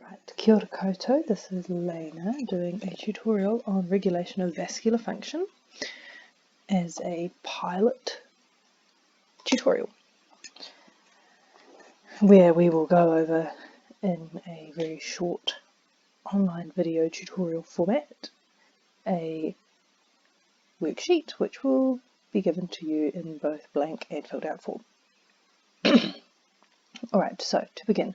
Right, kia ora koutou, this is Lena doing a tutorial on regulation of vascular function as a pilot tutorial, where we will go over in a very short online video tutorial format a worksheet which will be given to you in both blank and filled out form. Alright, so to begin,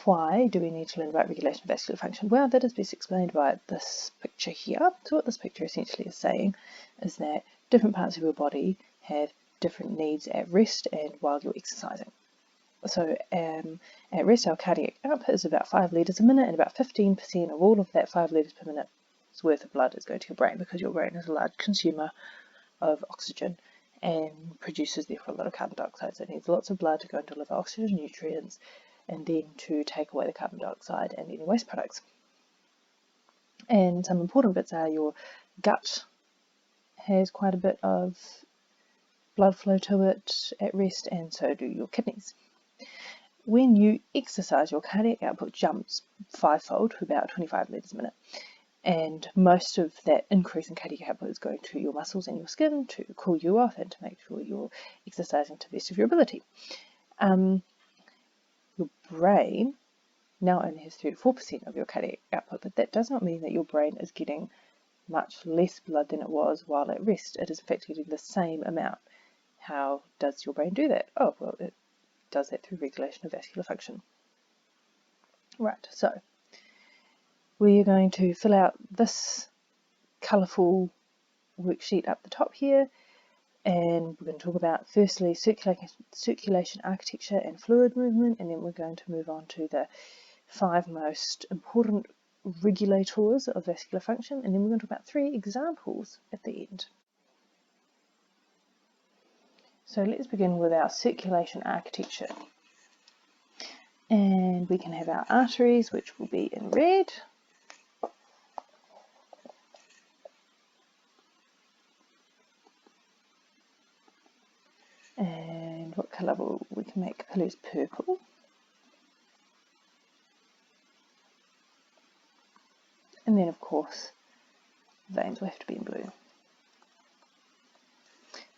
why do we need to learn about regulation of vascular function? Well, that is best explained by this picture here. So what this picture essentially is saying is that different parts of your body have different needs at rest and while you're exercising. So at rest, our cardiac output is about 5 litres a minute, and about 15% of all of that 5 litres per minute's worth of blood is going to your brain, because your brain is a large consumer of oxygen and produces therefore a lot of carbon dioxide. So it needs lots of blood to go and deliver oxygen, nutrients, and then to take away the carbon dioxide and any waste products. And some important bits are your gut has quite a bit of blood flow to it at rest, and so do your kidneys. When you exercise, your cardiac output jumps fivefold to about 25 litres a minute. And most of that increase in cardiac output is going to your muscles and your skin to cool you off and to make sure you're exercising to the best of your ability. Your brain now only has 3 to 4% of your cardiac output, but that does not mean that your brain is getting much less blood than it was while at rest. It is in fact getting the same amount. How does your brain do that? Oh, well, it does that through regulation of vascular function. Right, so we're going to fill out this colourful worksheet up the top here, and we're going to talk about firstly circulation architecture and fluid movement, and then we're going to move on to the 5 most important regulators of vascular function, and then we're going to talk about 3 examples at the end. So let's begin with our circulation architecture, and we can have our arteries, which will be in red. And what colour we can make capillaries? Purple. And then of course veins will have to be in blue.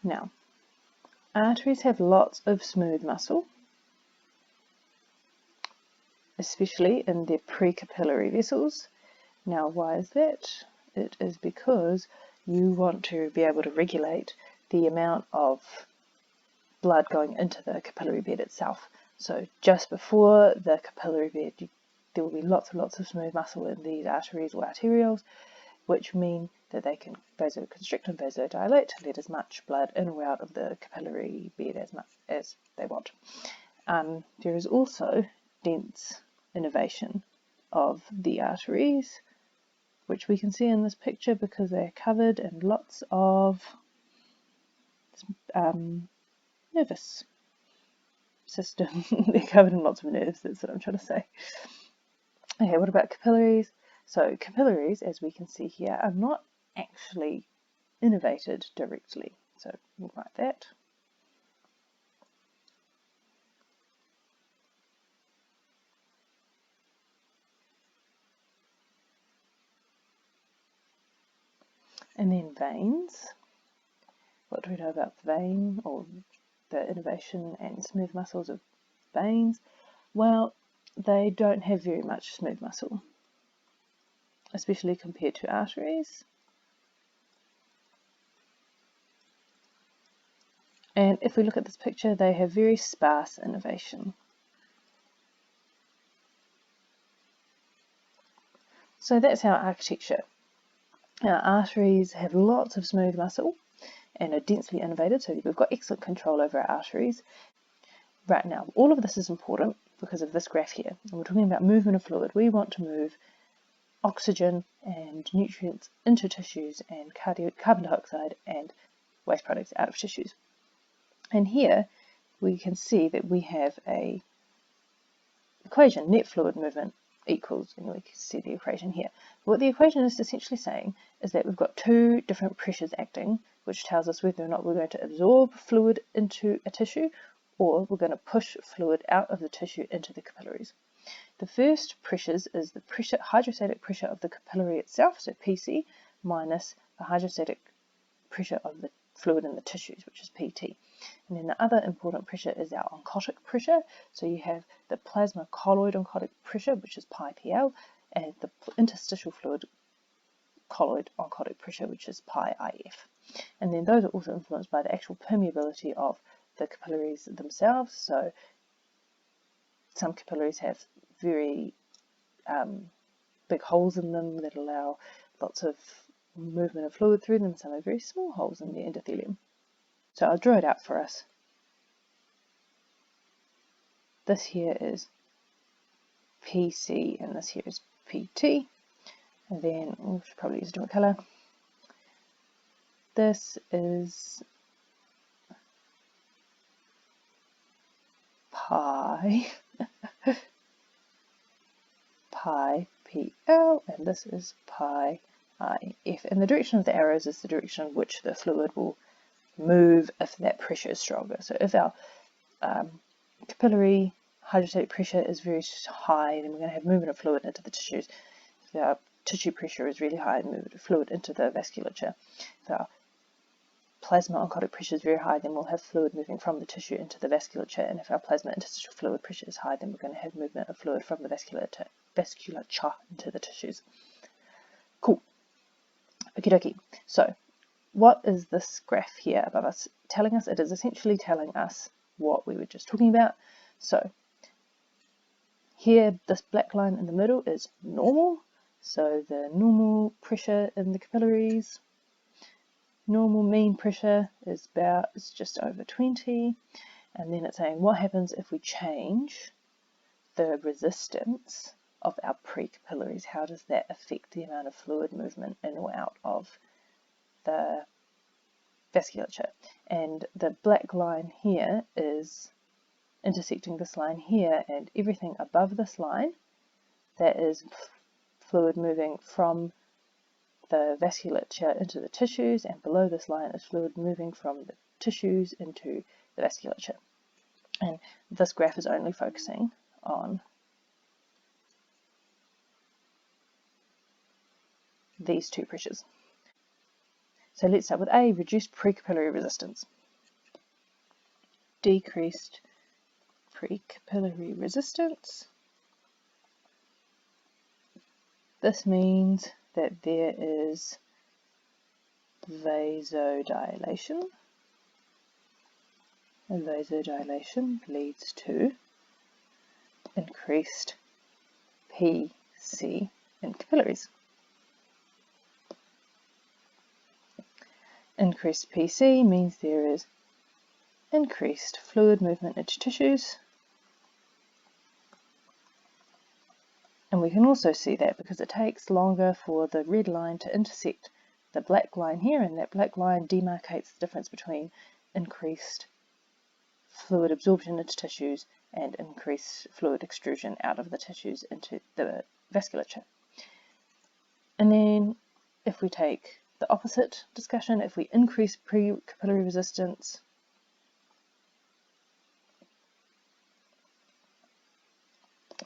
Now, arteries have lots of smooth muscle, especially in their precapillary vessels. Now, why is that? It is because you want to be able to regulate the amount of blood going into the capillary bed itself. So just before the capillary bed, there will be lots and lots of smooth muscle in these arteries or arterioles, which mean that they can vasoconstrict and vasodilate to let as much blood in or out of the capillary bed as much as they want. There is also dense innervation of the arteries, which we can see in this picture because they're covered in lots of nervous system. They're covered in lots of nerves, that's what I'm trying to say. Okay, what about capillaries? So capillaries, as we can see here, are not actually innervated directly. So we'll write that. And then veins. What do we know about the vein, or the innervation and smooth muscles of veins? Well, they don't have very much smooth muscle, especially compared to arteries. And if we look at this picture, they have very sparse innervation. So that's our architecture. Our arteries have lots of smooth muscle and are densely innervated, so we've got excellent control over our arteries. Right, now, all of this is important because of this graph here. And we're talking about movement of fluid. We want to move oxygen and nutrients into tissues and carbon dioxide and waste products out of tissues. And here we can see that we have a equation, net fluid movement equals, and we can see the equation here. What the equation is essentially saying is that we've got 2 different pressures acting, which tells us whether or not we're going to absorb fluid into a tissue or we're going to push fluid out of the tissue into the capillaries. The first pressures is the hydrostatic pressure of the capillary itself, so PC, minus the hydrostatic pressure of the fluid in the tissues, which is PT. And then the other important pressure is our oncotic pressure. So you have the plasma colloid oncotic pressure, which is pi PL, and the interstitial fluid colloid oncotic pressure, which is pi IF. And then those are also influenced by the actual permeability of the capillaries themselves. So some capillaries have very big holes in them that allow lots of movement of fluid through them. Some have very small holes in the endothelium. So I'll draw it out for us. This here is PC and this here is PT. And then we should probably use a different colour. This is pi PL, and this is pi IF. And the direction of the arrows is the direction in which the fluid will move if that pressure is stronger. So if our capillary hydrostatic pressure is very high, then we're going to have movement of fluid into the tissues. If our tissue pressure is really high, movement of fluid into the vasculature. If our plasma oncotic pressure is very high, then we'll have fluid moving from the tissue into the vasculature. And if our plasma interstitial fluid pressure is high, then we're going to have movement of fluid from the vasculature into the tissues. Cool. Okie dokie. So what is this graph here above us telling us? It is essentially telling us what we were just talking about. So here, this black line in the middle is normal. So the normal pressure in the capillaries, normal mean pressure is just over 20. And then it's saying what happens if we change the resistance of our precapillaries? How does that affect the amount of fluid movement in or out of the vasculature? And the black line here is intersecting this line here, and everything above this line, that is fluid moving from the vasculature into the tissues, and below this line is fluid moving from the tissues into the vasculature. And this graph is only focusing on these two pressures. So let's start with A, reduced precapillary resistance. Decreased precapillary resistance. This means that there is vasodilation, and vasodilation leads to increased PC in capillaries. Increased PC means there is increased fluid movement into tissues. And we can also see that because it takes longer for the red line to intersect the black line here, and that black line demarcates the difference between increased fluid absorption into tissues and increased fluid extrusion out of the tissues into the vasculature. And then if we take the opposite discussion, if we increase precapillary resistance,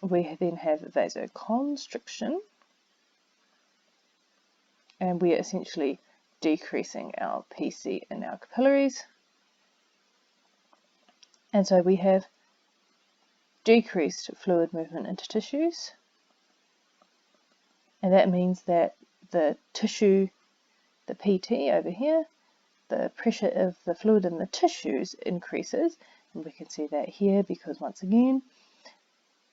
we then have vasoconstriction, and we are essentially decreasing our PC in our capillaries. And so we have decreased fluid movement into tissues, and that means that the tissue, the PT over here, the pressure of the fluid in the tissues increases, and we can see that here because once again,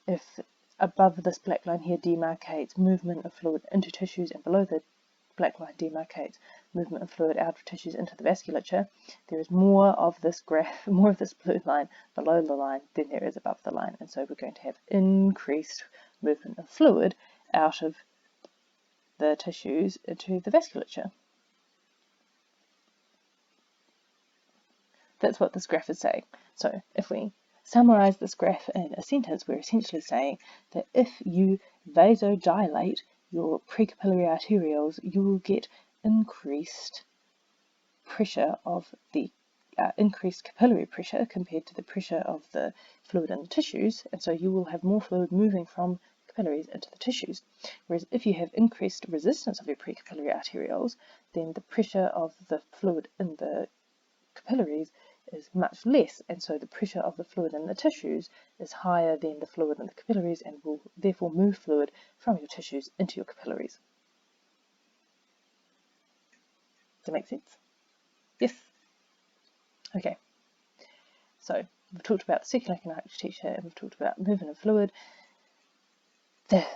if above this black line here demarcates movement of fluid into tissues, and below the black line demarcates movement of fluid out of tissues into the vasculature, there is more of this graph, more of this blue line below the line than there is above the line, and so we're going to have increased movement of fluid out of the tissues into the vasculature. That's what this graph is saying. So if we summarize this graph in a sentence, we're essentially saying that if you vasodilate your precapillary arterioles, you will get increased pressure of the increased capillary pressure compared to the pressure of the fluid in the tissues, and so you will have more fluid moving from capillaries into the tissues. Whereas if you have increased resistance of your precapillary arterioles, then the pressure of the fluid in the capillaries is much less, and so the pressure of the fluid in the tissues is higher than the fluid in the capillaries and will therefore move fluid from your tissues into your capillaries. Does that make sense? Yes? Okay. So we've talked about the circulating architecture and we've talked about movement of fluid.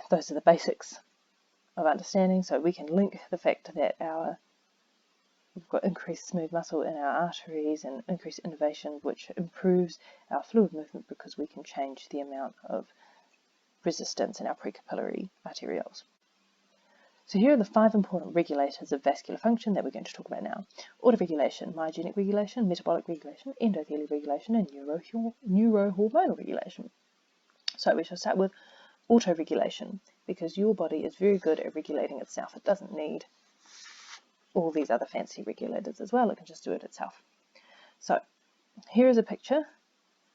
Those are the basics of understanding, so we can link the fact that we've got increased smooth muscle in our arteries and increased innervation, which improves our fluid movement because we can change the amount of resistance in our precapillary arterioles. So here are the 5 important regulators of vascular function that we're going to talk about now. Autoregulation, myogenic regulation, metabolic regulation, endothelial regulation, and neurohormonal regulation. So we shall start with autoregulation, because your body is very good at regulating itself. It doesn't need all these other fancy regulators as well, it can just do it itself. So here is a picture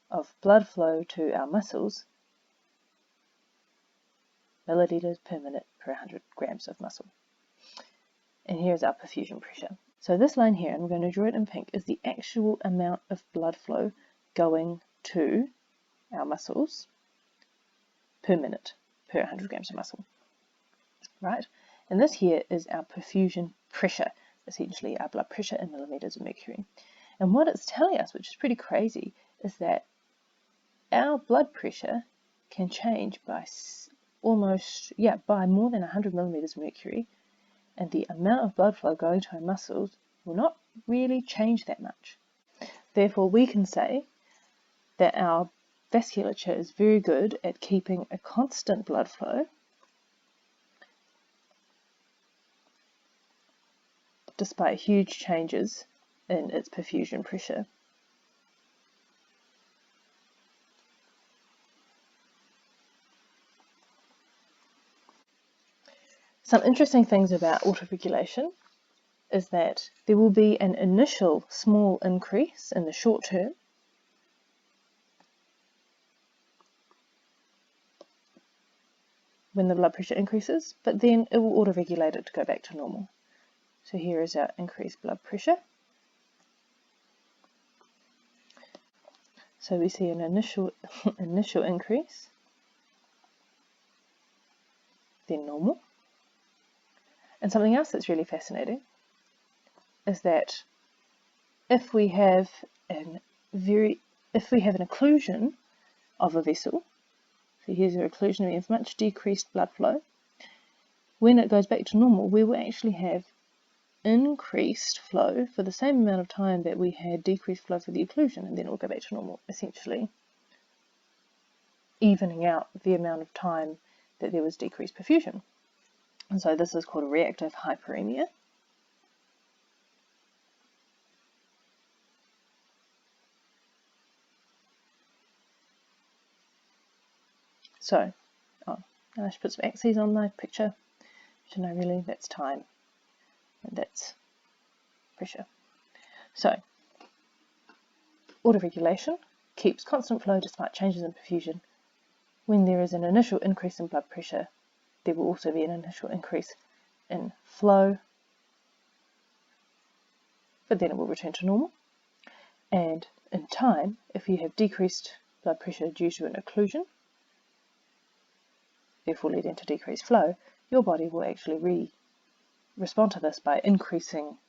of blood flow to our muscles, milliliters per minute per 100 grams of muscle. And here's our perfusion pressure. So this line here, and we're going to draw it in pink, is the actual amount of blood flow going to our muscles per minute per 100 grams of muscle. Right? And this here is our perfusion pressure, essentially our blood pressure in millimeters of mercury. And what it's telling us, which is pretty crazy, is that our blood pressure can change by by more than 100 millimeters of mercury, and the amount of blood flow going to our muscles will not really change that much. Therefore, we can say that our vasculature is very good at keeping a constant blood flow despite huge changes in its perfusion pressure. Some interesting things about autoregulation is that there will be an initial small increase in the short term, when the blood pressure increases, but then it will autoregulate it to go back to normal. So here is our increased blood pressure. So we see an initial increase, then normal. And something else that's really fascinating is that if we have an occlusion of a vessel, so here's an occlusion, we have much decreased blood flow. When it goes back to normal, we will actually have increased flow for the same amount of time that we had decreased flow for the occlusion, and then it will go back to normal, essentially evening out the amount of time that there was decreased perfusion. And so this is called a reactive hyperemia. So, I should put some axes on my picture. So no, really, that's time, and that's pressure. So, autoregulation keeps constant flow despite changes in perfusion. When there is an initial increase in blood pressure, there will also be an initial increase in flow, but then it will return to normal. And in time, if you have decreased blood pressure due to an occlusion, therefore leading to decreased flow, your body will actually respond to this by increasing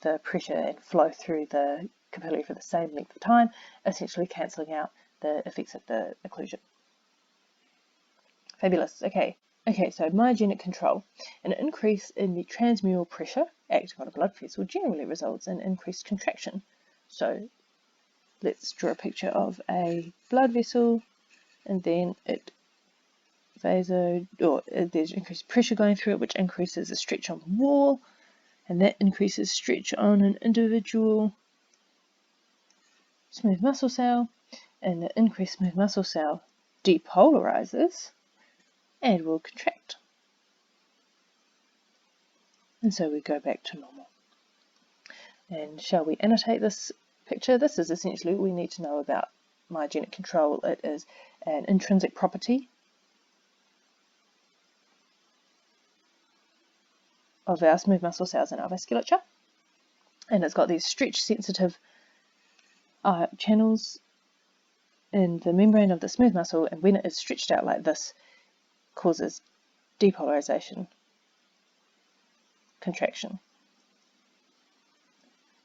the pressure and flow through the capillary for the same length of time, essentially cancelling out the effects of the occlusion. Fabulous. Okay, so myogenic control. An increase in the transmural pressure acting on a blood vessel generally results in increased contraction. So let's draw a picture of a blood vessel, and then there's increased pressure going through it, which increases the stretch on the wall, and that increases stretch on an individual smooth muscle cell, and the increased smooth muscle cell depolarizes and will contract. And so we go back to normal. And shall we annotate this picture. This is essentially what we need to know about myogenic control. It is an intrinsic property of our smooth muscle cells in our vasculature, and it's got these stretch sensitive channels in the membrane of the smooth muscle, and when it is stretched out like this, causes depolarization, contraction,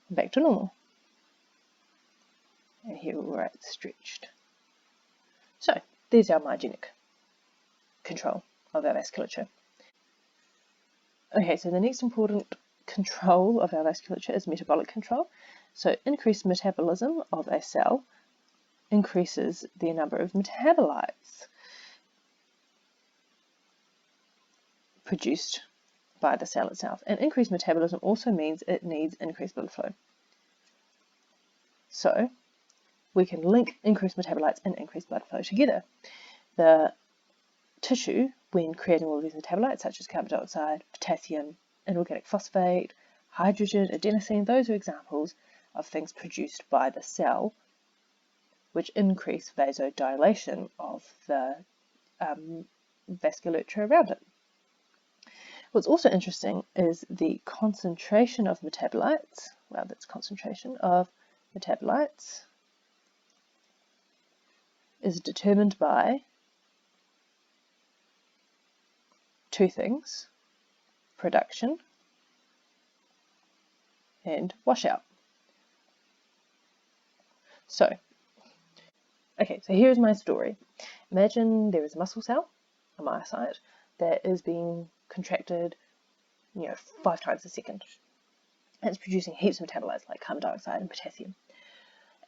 and back to normal. And here we'll write stretched. So there's our myogenic control of our vasculature. Okay, so the next important control of our vasculature is metabolic control. So increased metabolism of a cell increases the number of metabolites produced by the cell itself. And increased metabolism also means it needs increased blood flow. So we can link increased metabolites and increased blood flow together. The tissue, when creating all of these metabolites, such as carbon dioxide, potassium, inorganic phosphate, hydrogen, adenosine, those are examples of things produced by the cell which increase vasodilation of the vasculature around it. What's also interesting is the concentration of metabolites. Well, that's concentration of metabolites is determined by two things: production and washout. So here's my story. Imagine there is a muscle cell, a myocyte, that is being contracted, 5 times a second. And it's producing heaps of metabolites like carbon dioxide and potassium.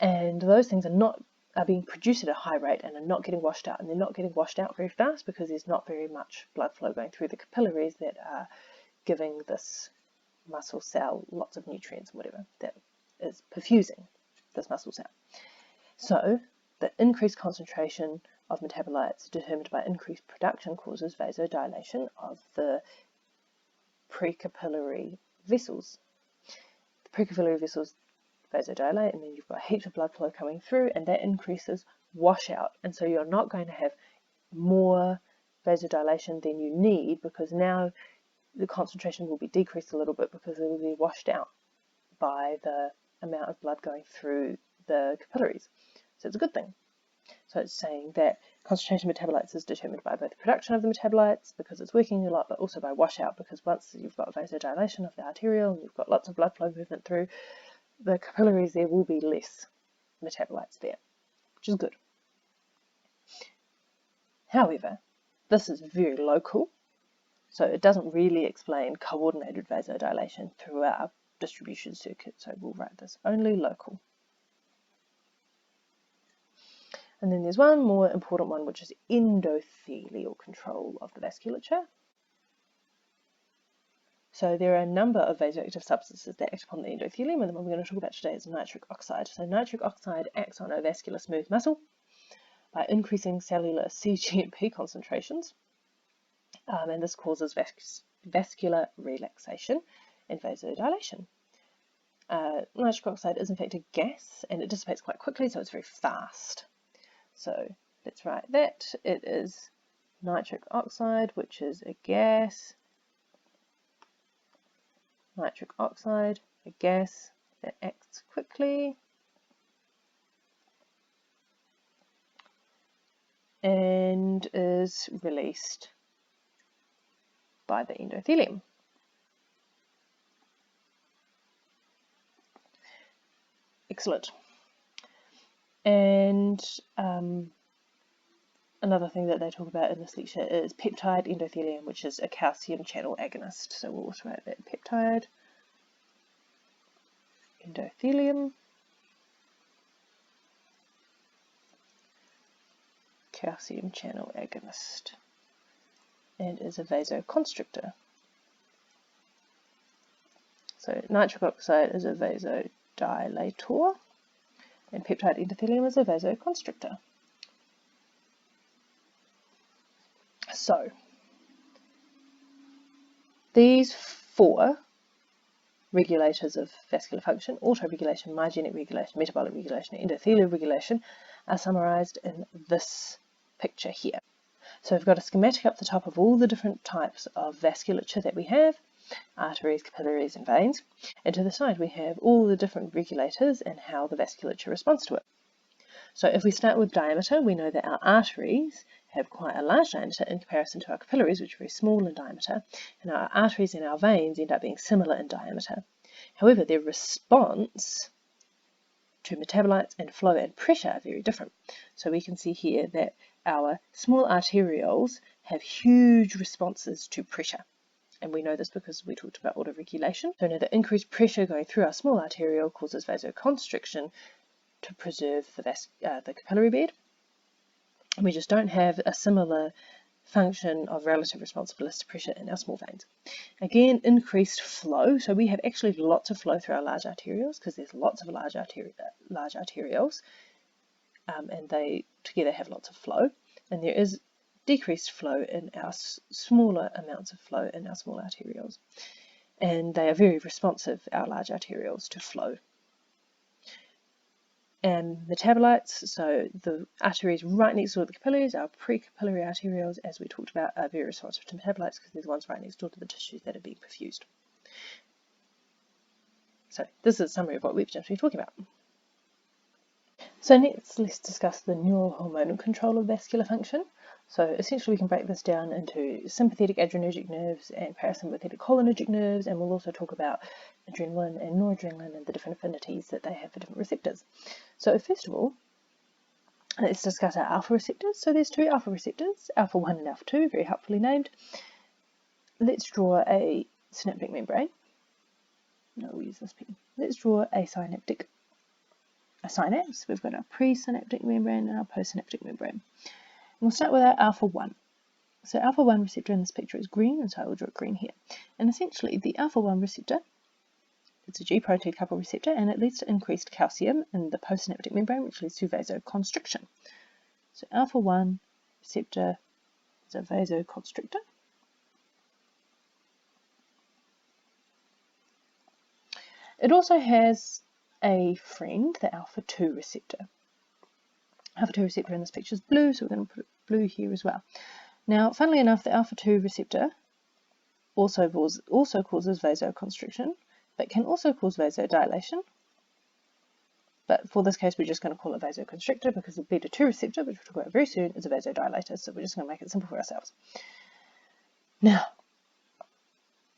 And those things are being produced at a high rate and are not getting washed out. And they're not getting washed out very fast because there's not very much blood flow going through the capillaries that are giving this muscle cell lots of nutrients and whatever that is perfusing this muscle cell. So the increased concentration of metabolites determined by increased production causes vasodilation of the precapillary vessels. The precapillary vessels vasodilate, and then you've got heaps of blood flow coming through, and that increases washout. And so you're not going to have more vasodilation than you need, because now the concentration will be decreased a little bit because it will be washed out by the amount of blood going through the capillaries. So it's a good thing. So it's saying that concentration of metabolites is determined by both the production of the metabolites, because it's working a lot, but also by washout, because once you've got vasodilation of the arteriole and you've got lots of blood flow movement through the capillaries, there will be less metabolites there, which is good. However, this is very local, so it doesn't really explain coordinated vasodilation through our distribution circuit, so we'll write this only local. And then there's one more important one, which is endothelial control of the vasculature. So there are a number of vasoactive substances that act upon the endothelium, and the one we're going to talk about today is nitric oxide. So nitric oxide acts on a vascular smooth muscle by increasing cellular cGMP concentrations, and this causes vascular relaxation and vasodilation. Nitric oxide is in fact a gas, and it dissipates quite quickly, so it's very fast. So let's write that. It is nitric oxide, which is a gas. Nitric oxide, a gas that acts quickly and is released by the endothelium. Excellent. And another thing that they talk about in this lecture is peptide endothelium, which is a calcium channel agonist. So we'll also write that: peptide endothelium, calcium channel agonist, and is a vasoconstrictor. So nitric oxide is a vasodilator, and peptide endothelium is a vasoconstrictor. So these 4 regulators of vascular function, autoregulation, myogenic regulation, metabolic regulation, and endothelial regulation, are summarised in this picture here. So we've got a schematic up the top of all the different types of vasculature that we have, arteries, capillaries and veins, and to the side we have all the different regulators and how the vasculature responds to it. So if we start with diameter, we know that our arteries have quite a large diameter in comparison to our capillaries, which are very small in diameter, and our arteries and our veins end up being similar in diameter. However, their response to metabolites and flow and pressure are very different. So we can see here that our small arterioles have huge responses to pressure. And we know this because we talked about autoregulation. So now the increased pressure going through our small arteriole causes vasoconstriction to preserve the capillary bed. We just don't have a similar function of relative responsiveness to pressure in our small veins. Again, increased flow. So we have actually lots of flow through our large arterioles because there's lots of large arterioles, and they together have lots of flow. And there is decreased flow in our smaller amounts of flow in our small arterioles. And they are very responsive, our large arterioles, to flow. And metabolites, so the arteries right next door to the capillaries, our precapillary arterioles, as we talked about, are very responsive to metabolites because they're the ones right next door to the tissues that are being perfused. So this is a summary of what we've just been talking about. So next, let's discuss the neurohormonal control of vascular function. So essentially we can break this down into sympathetic adrenergic nerves and parasympathetic cholinergic nerves, and we'll also talk about adrenaline and noradrenaline and the different affinities that they have for different receptors. So first of all, let's discuss our alpha receptors. So there's two alpha receptors, alpha 1 and alpha 2, very helpfully named. Let's draw a synaptic membrane. No, we'll use this pen. Let's draw a synapse. We've got our presynaptic membrane and our postsynaptic membrane. We'll start with our alpha 1. So alpha 1 receptor in this picture is green, and so I will draw it green here. And essentially the alpha 1 receptor, it's a G protein coupled receptor, and it leads to increased calcium in the postsynaptic membrane, which leads to vasoconstriction. So alpha 1 receptor is a vasoconstrictor. It also has a friend, the alpha 2 receptor. Alpha 2 receptor in this picture is blue, so we're going to put blue here as well. Now, funnily enough, the alpha 2 receptor also causes vasoconstriction, but can also cause vasodilation. But for this case, we're just going to call it vasoconstrictor because the beta 2 receptor, which we'll talk about very soon, is a vasodilator, so we're just going to make it simple for ourselves. Now,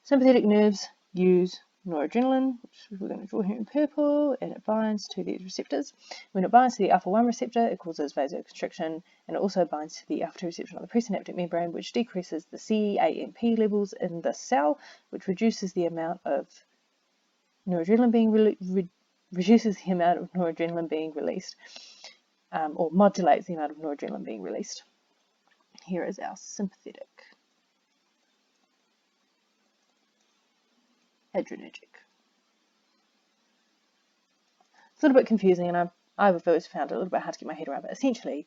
sympathetic nerves use noradrenaline, which we're going to draw here in purple, and it binds to these receptors. When it binds to the alpha 1 receptor, it causes vasoconstriction, and it also binds to the alpha 2 receptor on the presynaptic membrane, which decreases the CAMP levels in the cell, which reduces the amount of noradrenaline being released, or modulates the amount of noradrenaline being released. Here is our sympathetic adrenergic. It's a little bit confusing, and I've always found it a little bit hard to get my head around, but essentially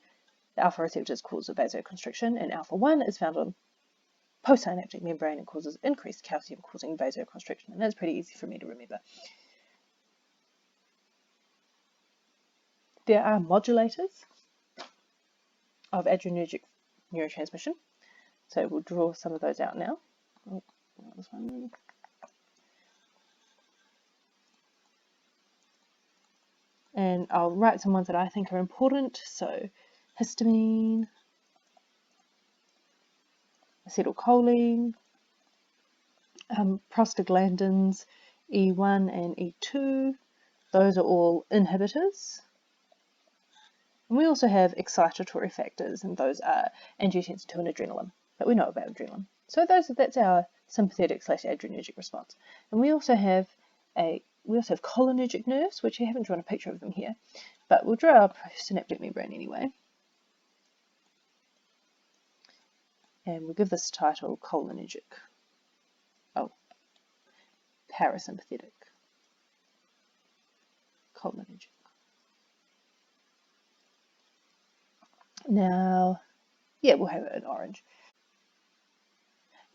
the alpha receptors cause a vasoconstriction, and alpha 1 is found on postsynaptic membrane and causes increased calcium, causing vasoconstriction, and that's pretty easy for me to remember. There are modulators of adrenergic neurotransmission, so we'll draw some of those out now. Oh, this one. And I'll write some ones that I think are important. So histamine, acetylcholine, prostaglandins E1 and E2. Those are all inhibitors. And we also have excitatory factors, and those are angiotensin II and adrenaline. But we know about adrenaline. So that's our sympathetic / adrenergic response. And we also have cholinergic nerves, which I haven't drawn a picture of them here, but we'll draw our synaptic membrane anyway. And we'll give this title cholinergic. Oh, parasympathetic. Cholinergic. Now, yeah, we'll have it in orange.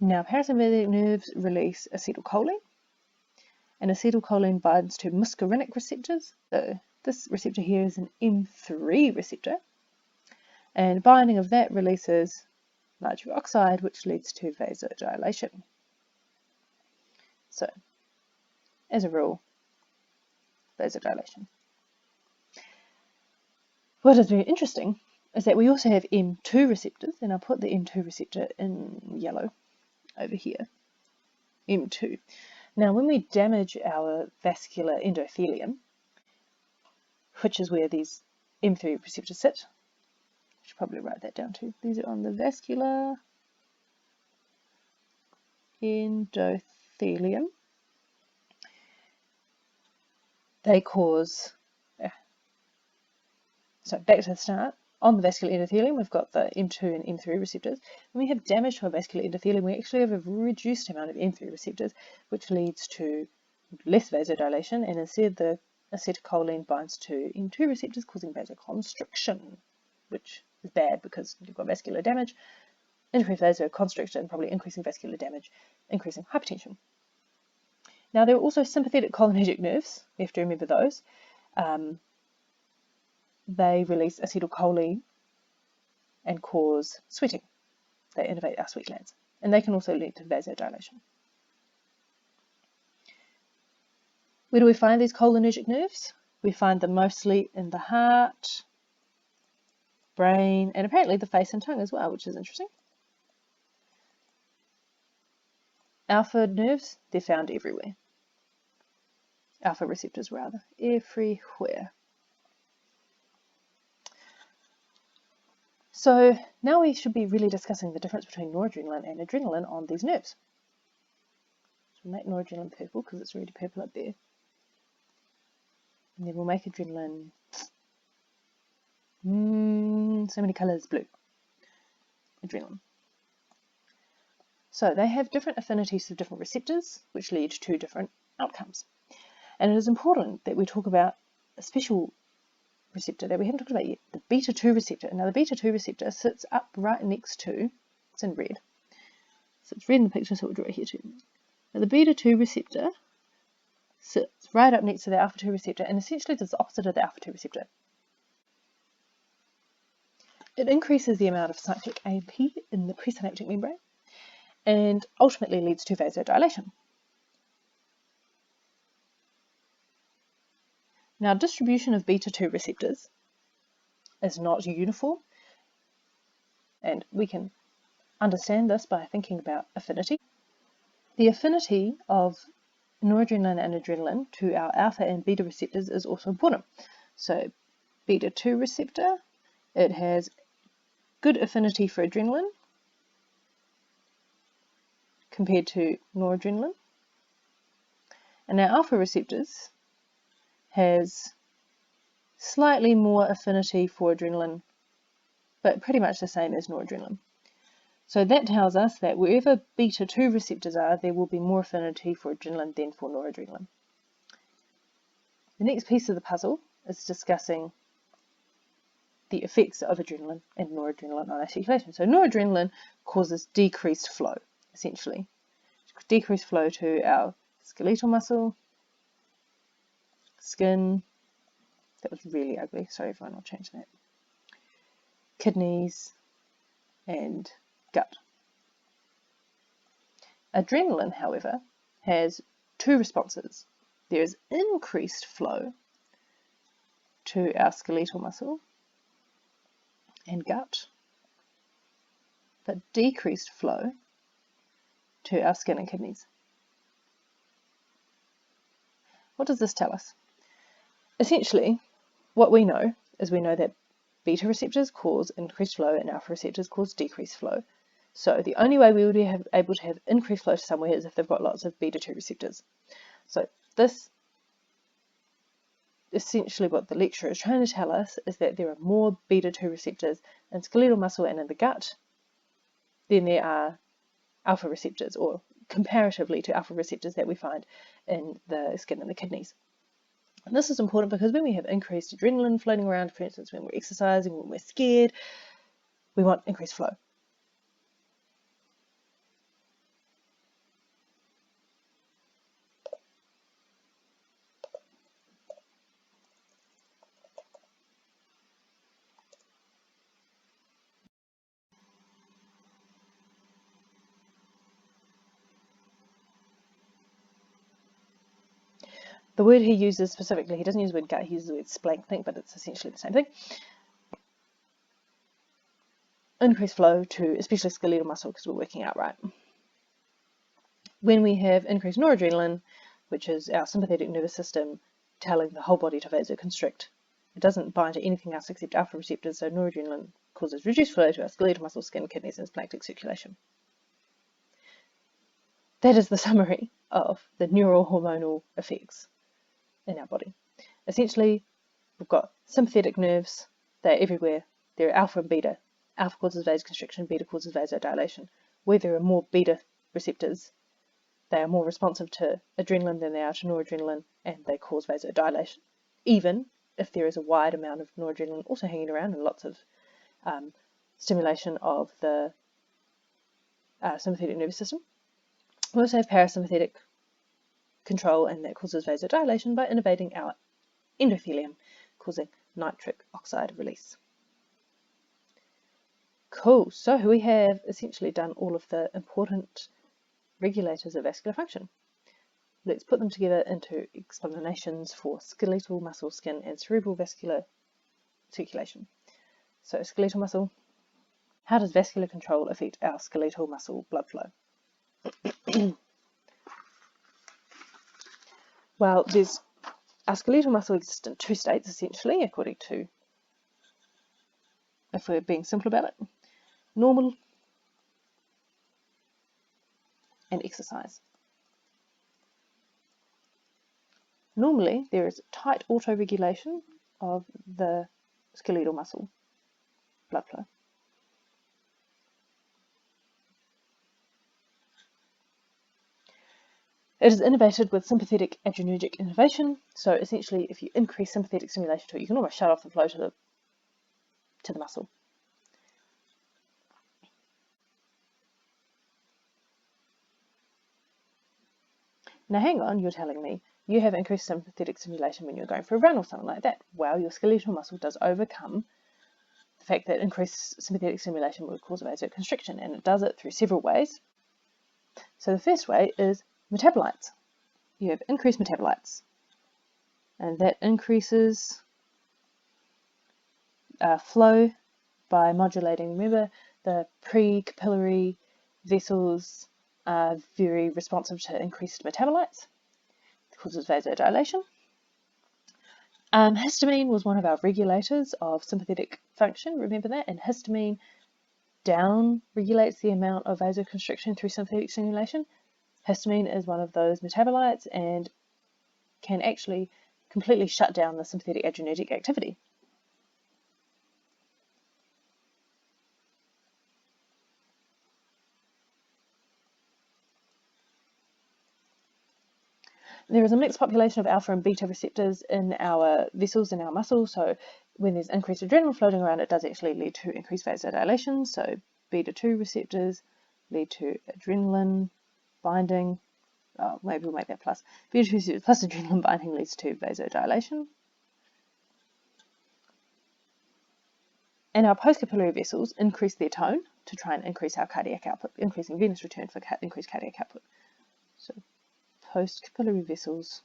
Now, parasympathetic nerves release acetylcholine, and acetylcholine binds to muscarinic receptors. So this receptor here is an M3 receptor, and binding of that releases nitric oxide, which leads to vasodilation. So, as a rule, vasodilation. What is very interesting is that we also have M2 receptors, and I'll put the M2 receptor in yellow over here, M2. Now, when we damage our vascular endothelium, which is where these M3 receptors sit, I should probably write that down too. These are on the vascular endothelium. They cause, so back to the start, on the vascular endothelium we've got the M2 and M3 receptors. When we have damage to our vascular endothelium, we actually have a reduced amount of M3 receptors, which leads to less vasodilation, and instead the acetylcholine binds to M2 receptors, causing vasoconstriction, which is bad because you've got vascular damage, increased vasoconstriction, probably increasing vascular damage, increasing hypertension. Now, there are also sympathetic cholinergic nerves. We have to remember those. They release acetylcholine and cause sweating. They innervate our sweat glands, and they can also lead to vasodilation. Where do we find these cholinergic nerves? We find them mostly in the heart, brain, and apparently the face and tongue as well, which is interesting. Alpha nerves, they're found everywhere. Alpha receptors, rather, everywhere. So now we should be really discussing the difference between noradrenaline and adrenaline on these nerves. So we'll make noradrenaline purple because it's already purple up there. And then we'll make adrenaline, so many colours, blue. Adrenaline. So they have different affinities to different receptors, which lead to different outcomes. And it is important that we talk about a special receptor that we haven't talked about yet, the beta-2 receptor. Now the beta-2 receptor sits up right next to, it's in red, so it's red in the picture, so we'll draw it here too. Now the beta-2 receptor sits right up next to the alpha-2 receptor, and essentially does the opposite of the alpha-2 receptor. It increases the amount of cyclic AMP in the presynaptic membrane, and ultimately leads to vasodilation. Now, distribution of beta-2 receptors is not uniform, and we can understand this by thinking about affinity. The affinity of noradrenaline and adrenaline to our alpha and beta receptors is also important. So, beta-2 receptor, it has good affinity for adrenaline compared to noradrenaline, and our alpha receptors has slightly more affinity for adrenaline, but pretty much the same as noradrenaline. So that tells us that wherever beta-2 receptors are, there will be more affinity for adrenaline than for noradrenaline. The next piece of the puzzle is discussing the effects of adrenaline and noradrenaline on our circulation. So noradrenaline causes decreased flow, essentially. Decreased flow to our skeletal muscle, skin, that was really ugly, sorry everyone, I'll change that, kidneys, and gut. Adrenaline, however, has two responses. There is increased flow to our skeletal muscle and gut, but decreased flow to our skin and kidneys. What does this tell us? Essentially, what we know is we know that beta receptors cause increased flow and alpha receptors cause decreased flow. So the only way we would be able to have increased flow to somewhere is if they've got lots of beta-2 receptors. So this, essentially what the lecturer is trying to tell us is that there are more beta-2 receptors in skeletal muscle and in the gut than there are alpha receptors, or comparatively to alpha receptors that we find in the skin and the kidneys. And this is important because when we have increased adrenaline floating around, for instance, when we're exercising, when we're scared, we want increased flow. The word he uses specifically, he doesn't use the word gut, he uses the word splanchnic, but it's essentially the same thing. Increased flow to especially skeletal muscle because we're working out right. When we have increased noradrenaline, which is our sympathetic nervous system telling the whole body to vasoconstrict, it doesn't bind to anything else except alpha receptors, so noradrenaline causes reduced flow to our skeletal muscle, skin, kidneys, and splanchnic circulation. That is the summary of the neurohormonal effects in our body. Essentially, we've got sympathetic nerves, they're everywhere, they're alpha and beta. Alpha causes vasoconstriction, beta causes vasodilation. Where there are more beta receptors, they are more responsive to adrenaline than they are to noradrenaline, and they cause vasodilation, even if there is a wide amount of noradrenaline also hanging around and lots of stimulation of the sympathetic nervous system. We also have parasympathetic control, and that causes vasodilation by innervating our endothelium, causing nitric oxide release. Cool, so we have essentially done all of the important regulators of vascular function. Let's put them together into explanations for skeletal muscle, skin, and cerebral vascular circulation. So skeletal muscle, how does vascular control affect our skeletal muscle blood flow? Well, our skeletal muscle exists in two states essentially, according to, if we're being simple about it, normal and exercise. Normally, there is tight autoregulation of the skeletal muscle blood flow. It is innervated with sympathetic adrenergic innervation, so essentially if you increase sympathetic stimulation to it, you can almost shut off the flow to the muscle. Now hang on, you're telling me you have increased sympathetic stimulation when you're going for a run or something like that. Well, your skeletal muscle does overcome the fact that increased sympathetic stimulation will cause vasoconstriction, and it does it through several ways. So the first way is metabolites. You have increased metabolites, and that increases flow by modulating. Remember, the pre-capillary vessels are very responsive to increased metabolites. It causes vasodilation. Histamine was one of our regulators of sympathetic function, remember that? And histamine down regulates the amount of vasoconstriction through sympathetic stimulation. Histamine is one of those metabolites and can actually completely shut down the sympathetic adrenergic activity. There is a mixed population of alpha and beta receptors in our vessels, in our muscles, so when there's increased adrenaline floating around, it does actually lead to increased vasodilation. So beta 2 receptors lead to adrenaline binding. Oh, maybe we'll make that plus. Beta 2 receptors plus adrenaline binding leads to vasodilation. And our postcapillary vessels increase their tone to try and increase our cardiac output, increasing venous return for increased cardiac output. So postcapillary vessels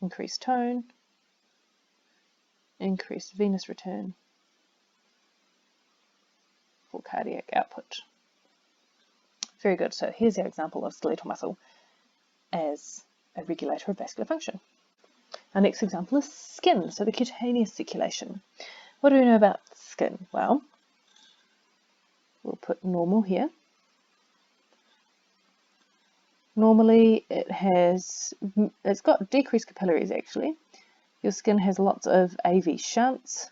increase tone, increased venous return for cardiac output. Very good. So here's our example of skeletal muscle as a regulator of vascular function. Our next example is skin, so the cutaneous circulation. What do we know about skin? Well, we'll put normal here. Normally it's got decreased capillaries actually. Your skin has lots of AV shunts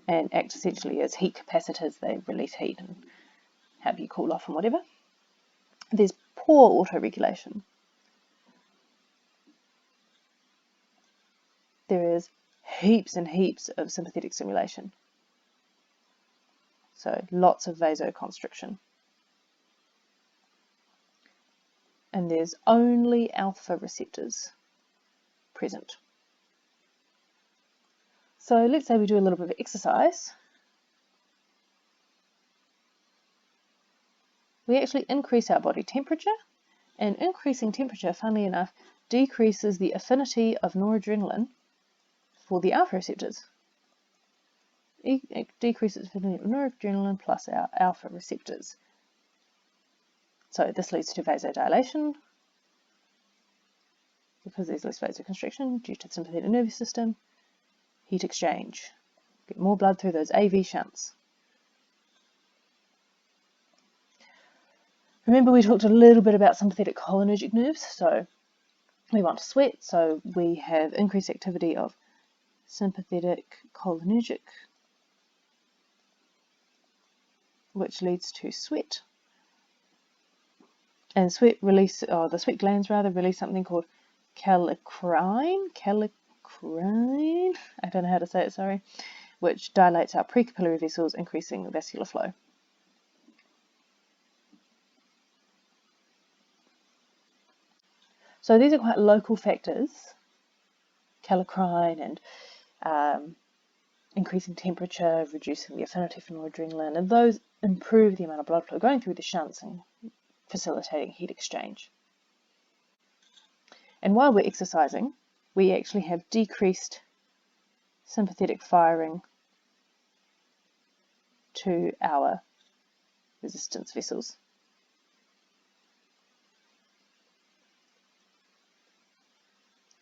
and act essentially as heat capacitors. They release heat and help you cool off and whatever. There's poor autoregulation. There is heaps and heaps of sympathetic stimulation. So lots of vasoconstriction. And there's only alpha receptors present. So let's say we do a little bit of exercise. We actually increase our body temperature And increasing temperature, funnily enough, decreases the affinity of noradrenaline for the alpha receptors. It decreases affinity of noradrenaline plus our alpha receptors. So this leads to vasodilation because there's less vasoconstriction due to the sympathetic nervous system. Heat exchange. Get more blood through those AV shunts. Remember we talked a little bit about sympathetic cholinergic nerves, so we want to sweat, so we have increased activity of sympathetic cholinergic, which leads to sweat. And sweat release, the sweat glands rather, release something called kallikrein, I don't know how to say it, sorry, which dilates our precapillary vessels, increasing vascular flow. So these are quite local factors, kallikrein and increasing temperature, reducing the affinity for noradrenaline, and those improve the amount of blood flow going through the shunts and facilitating heat exchange. And while we're exercising, we actually have decreased sympathetic firing to our resistance vessels.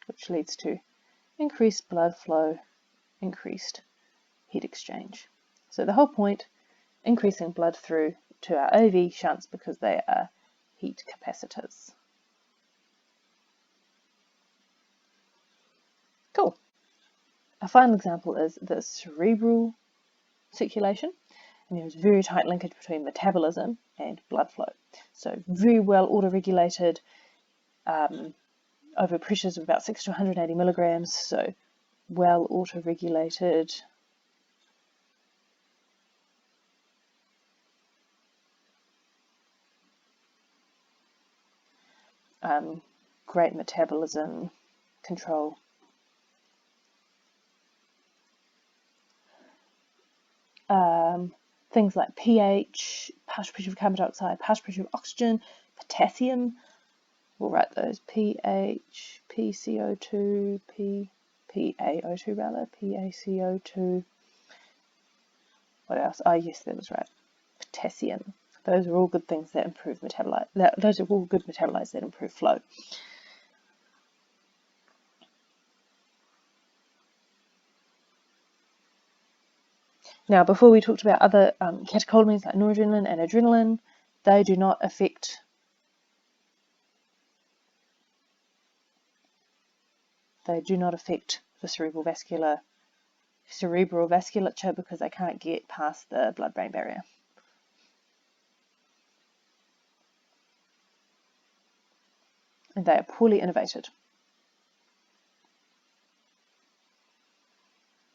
Which leads to increased blood flow, increased heat exchange. So the whole point, increasing blood through to our AV shunts because they are heat capacitors. Cool. A final example is the cerebral circulation, and there is a very tight linkage between metabolism and blood flow. So very well autoregulated over pressures of about 6 to 180 milligrams, so well autoregulated. Great metabolism control. Things like pH, partial pressure of carbon dioxide, partial pressure of oxygen, potassium. We'll write those: pH, PCO2, PaO2 rather, PaCO2. What else? Oh yes, that was right. Potassium. Those are all good things that improve metabolite. Those are all good metabolites that improve flow. Now, before we talked about other catecholamines like noradrenaline and adrenaline, they do not affect the cerebral vasculature because they can't get past the blood-brain barrier. And they are poorly innervated.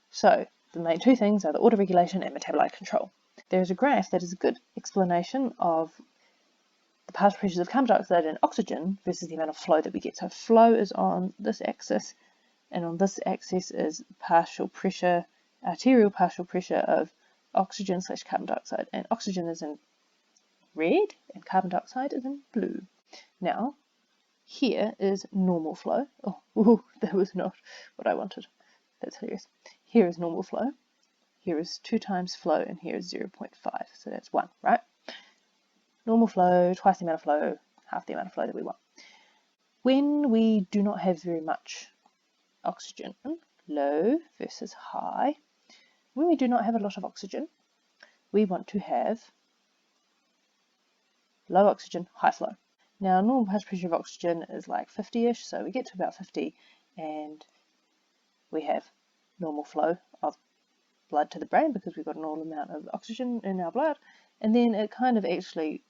So the main two things are the autoregulation and metabolite control. There is a graph that is a good explanation of the partial pressures of carbon dioxide and oxygen versus the amount of flow that we get. So flow is on this axis, and on this axis is arterial partial pressure of oxygen / carbon dioxide, and oxygen is in red and carbon dioxide is in blue. Now, here is normal flow. Oh, that was not what I wanted. That's hilarious. Here is normal flow. Here is 2 times flow, and here is 0.5. So that's 1, right? Normal flow, twice the amount of flow, half the amount of flow that we want. When we do not have very much oxygen, low versus high, when we do not have a lot of oxygen, we want to have low oxygen, high flow. Now, normal partial pressure of oxygen is like 50-ish, so we get to about 50 and we have normal flow of blood to the brain because we've got a normal amount of oxygen in our blood, and then it kind of actually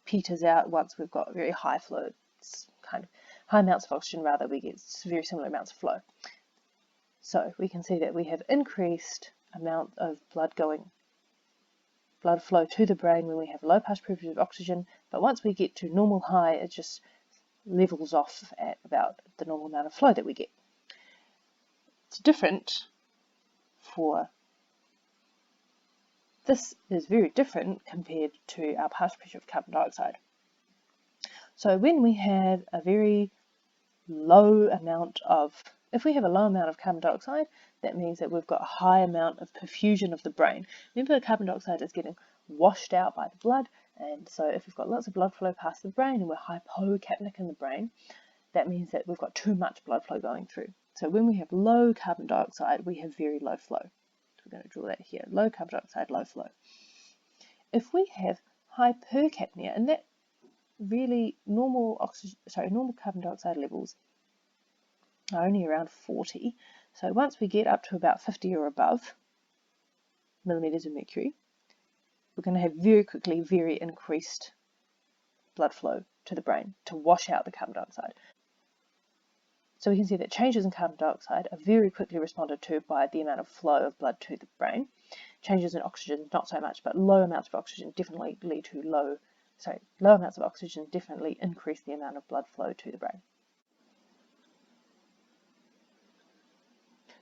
peters out once we've got very high flow. It's kind of high amounts of oxygen rather, we get very similar amounts of flow. So we can see that we have increased amount of blood flow to the brain when we have low partial pressure of oxygen, but once we get to normal high, it just levels off at about the normal amount of flow that we get. It's different this is very different compared to our partial pressure of carbon dioxide. So when we have a very low amount of, if we have a low amount of carbon dioxide, that means that we've got a high amount of perfusion of the brain. Remember, carbon dioxide is getting washed out by the blood, and so if we've got lots of blood flow past the brain and we're hypocapnic in the brain, that means that we've got too much blood flow going through. So when we have low carbon dioxide, we have very low flow. So we're going to draw that here, low carbon dioxide, low flow. If we have hypercapnia, and that really normal carbon dioxide levels are only around 40. So once we get up to about 50 or above millimeters of mercury, we're going to have very quickly very increased blood flow to the brain to wash out the carbon dioxide. So we can see that changes in carbon dioxide are very quickly responded to by the amount of flow of blood to the brain. Changes in oxygen, not so much, but low amounts of oxygen definitely lead to low amounts of oxygen definitely increase the amount of blood flow to the brain.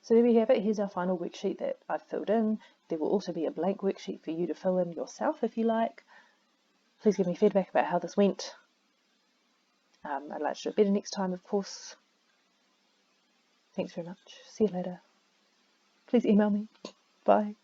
So there we have it. Here's our final worksheet that I've filled in. There will also be a blank worksheet for you to fill in yourself if you like. Please give me feedback about how this went. I'd like to do it better next time, of course. Thanks very much. See you later. Please email me. Bye.